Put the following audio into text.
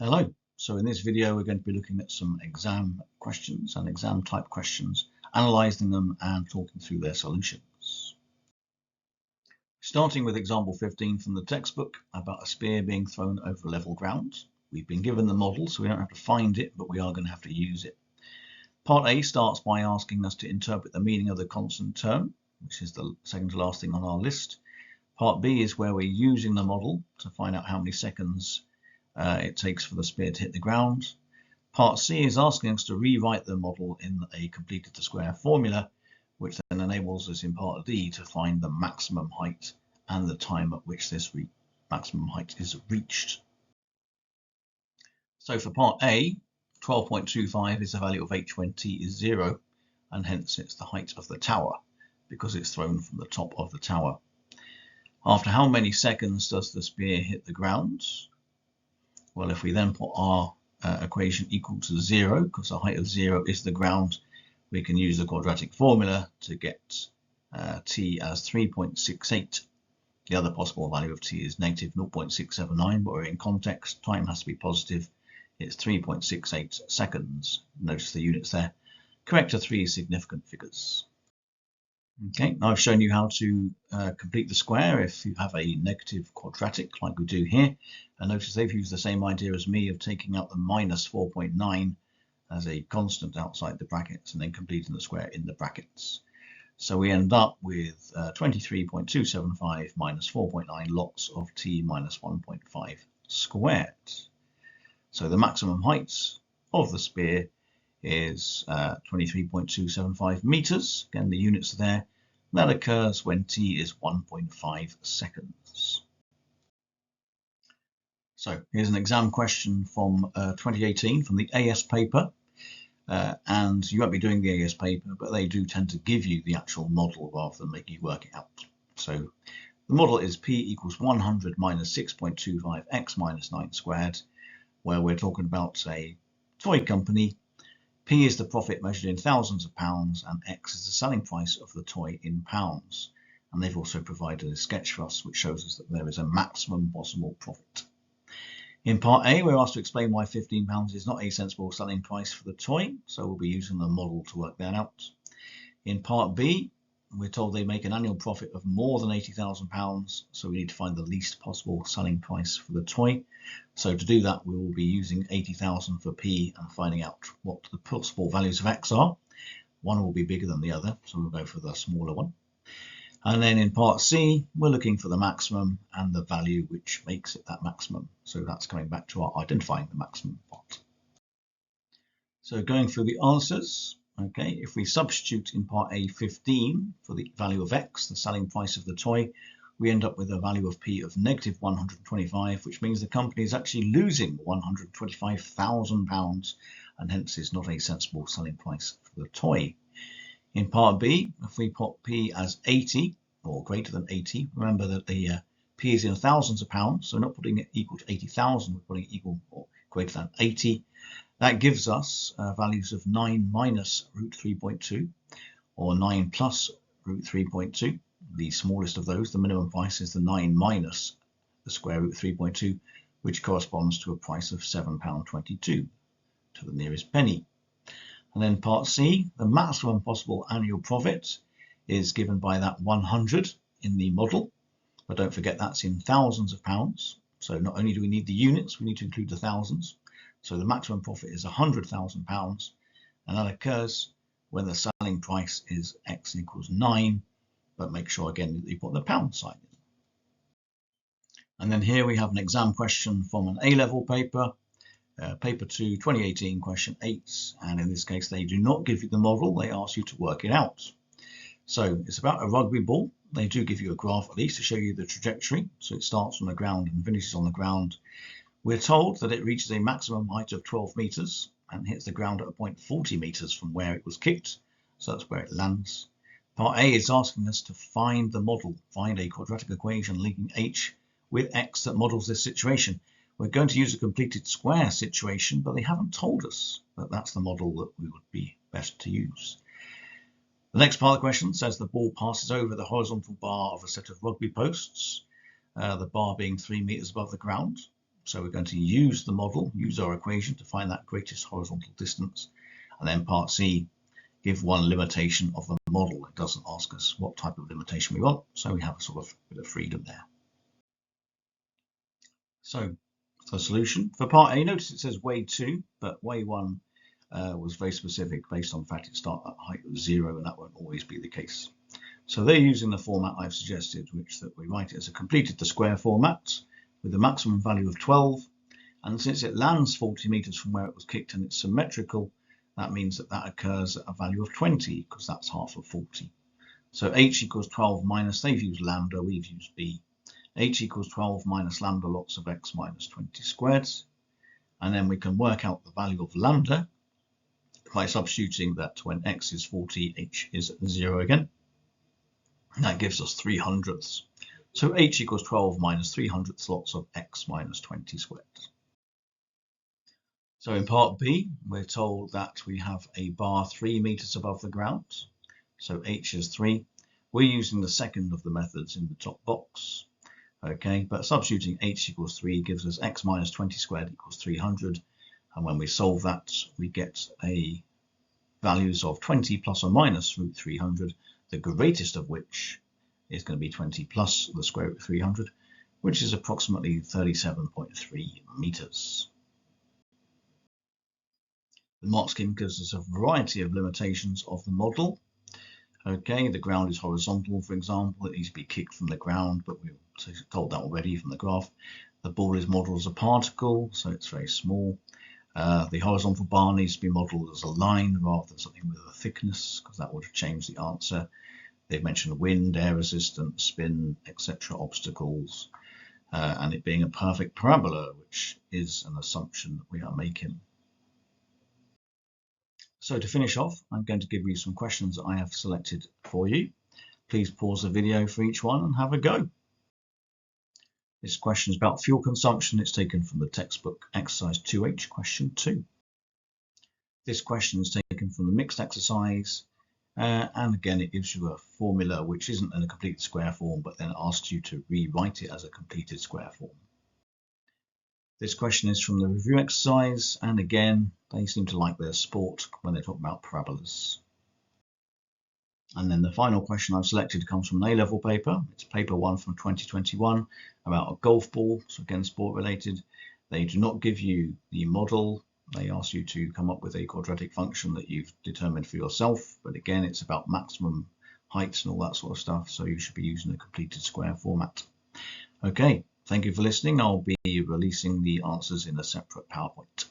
Hello. So in this video, we're going to be looking at some exam questions and exam type questions, analysing them and talking through their solutions. Starting with example 15 from the textbook about a spear being thrown over level ground. We've been given the model, so we don't have to find it, but we are going to have to use it. Part A starts by asking us to interpret the meaning of the constant term, which is the second to last thing on our list. Part B is where we're using the model to find out how many seconds it takes for the spear to hit the ground. Part C is asking us to rewrite the model in a completed to square formula, which then enables us in part D to find the maximum height and the time at which this maximum height is reached. So for part A, 12.25 is the value of h20 is 0, and hence it's the height of the tower because it's thrown from the top of the tower. After how many seconds does the spear hit the ground? Well, if we then put our equation equal to 0, because the height of 0 is the ground, we can use the quadratic formula to get t as 3.68. The other possible value of t is negative 0.679, but we're in context, time has to be positive. It's 3.68 seconds. Notice the units there. Correct to 3 significant figures. Okay, now I've shown you how to complete the square if you have a negative quadratic like we do here. And notice they've used the same idea as me of taking out the minus 4.9 as a constant outside the brackets and then completing the square in the brackets. So we end up with 23.275 minus 4.9 lots of t minus 1.5 squared. So the maximum height of the spear is 23.275 meters. Again, the units are there. That occurs when t is 1.5 seconds. So here's an exam question from 2018 from the AS paper. And you won't be doing the AS paper, but they do tend to give you the actual model rather than make you work it out. So the model is p equals 100 minus 6.25 x minus 9 squared, where we're talking about a toy company. P is the profit measured in thousands of pounds, and X is the selling price of the toy in pounds. And they've also provided a sketch for us which shows us that there is a maximum possible profit. In part A, we're asked to explain why £15 is not a sensible selling price for the toy, so we'll be using the model to work that out. In part B, we're told they make an annual profit of more than £80,000, so we need to find the least possible selling price for the toy. So to do that, we will be using 80,000 for P and finding out what the possible values of X are. One will be bigger than the other, so we'll go for the smaller one. And then in part C, we're looking for the maximum and the value which makes it that maximum. So that's coming back to our identifying the maximum part. So going through the answers. Okay, if we substitute in part A 15 for the value of X, the selling price of the toy, we end up with a value of P of negative 125, which means the company is actually losing £125,000 and hence is not a sensible selling price for the toy. In part B, if we put P as 80 or greater than 80, remember that the P is in thousands of pounds, so we're not putting it equal to 80,000, we're putting it equal or greater than 80. That gives us values of 9 minus root 3.2 or 9 plus root 3.2. The smallest of those, the minimum price, is the 9 minus the square root 3.2, which corresponds to a price of £7.22 to the nearest penny. And then part C, the maximum possible annual profit is given by that 100 in the model. But don't forget that's in thousands of pounds. So not only do we need the units, we need to include the thousands. So the maximum profit is £100,000, and that occurs when the selling price is X equals 9, but make sure again that you put the pound sign in. And then here we have an exam question from an A-level paper, paper 2, 2018, question 8, and in this case they do not give you the model, they ask you to work it out. So it's about a rugby ball. They do give you a graph at least to show you the trajectory, so it starts on the ground and finishes on the ground. We're told that it reaches a maximum height of 12 meters and hits the ground at a point 40 meters from where it was kicked. So that's where it lands. Part A is asking us to find the model, find a quadratic equation linking H with X that models this situation. We're going to use a completed square situation, but they haven't told us that that's the model that we would be best to use. The next part of the question says the ball passes over the horizontal bar of a set of rugby posts, the bar being 3 meters above the ground. So we're going to use the model, use our equation to find that greatest horizontal distance. And then part C, give one limitation of the model. It doesn't ask us what type of limitation we want, so we have a sort of bit of freedom there. So the solution for part A, notice it says way 2, but way 1 was very specific based on the fact it starts at height of 0, and that won't always be the case. So they're using the format I've suggested, which that we write it as a completed to square format with a maximum value of 12. And since it lands 40 meters from where it was kicked and it's symmetrical, that means that that occurs at a value of 20, because that's half of 40. So h equals 12 minus, they've used lambda, we've used b. H equals 12 minus lambda lots of x minus 20 squared. And then we can work out the value of lambda by substituting that when x is 40, h is 0 again. And that gives us 3/100ths. So h equals 12 minus 3/100ths lots of x minus 20 squared. So in part B, we're told that we have a bar 3 meters above the ground. So h is 3. We're using the second of the methods in the top box. Okay, but substituting h equals 3 gives us x minus 20 squared equals 300. And when we solve that, we get a values of 20 plus or minus root 300, the greatest of which is going to be 20 plus the square root of 300, which is approximately 37.3 meters. The mark scheme gives us a variety of limitations of the model. Okay, the ground is horizontal, for example. It needs to be kicked from the ground, but we've told that already from the graph. The ball is modelled as a particle, so it's very small. The horizontal bar needs to be modelled as a line rather than something with a thickness, because that would have changed the answer. They've mentioned wind, air resistance, spin, etc., obstacles, and it being a perfect parabola, which is an assumption that we are making. So to finish off, I'm going to give you some questions that I have selected for you. Please pause the video for each one and have a go. This question is about fuel consumption. It's taken from the textbook exercise 2H, question 2. This question is taken from the mixed exercise, and again it gives you a formula which isn't in a completed square form, but then asks you to rewrite it as a completed square form. This question is from the review exercise, and again, they seem to like their sport when they talk about parabolas. And then the final question I've selected comes from an A-level paper. It's paper 1 from 2021 about a golf ball, so again, sport related. They do not give you the model. They ask you to come up with a quadratic function that you've determined for yourself. But again, it's about maximum heights and all that sort of stuff, so you should be using a completed square format. Okay. Thank you for listening. I'll be releasing the answers in a separate PowerPoint.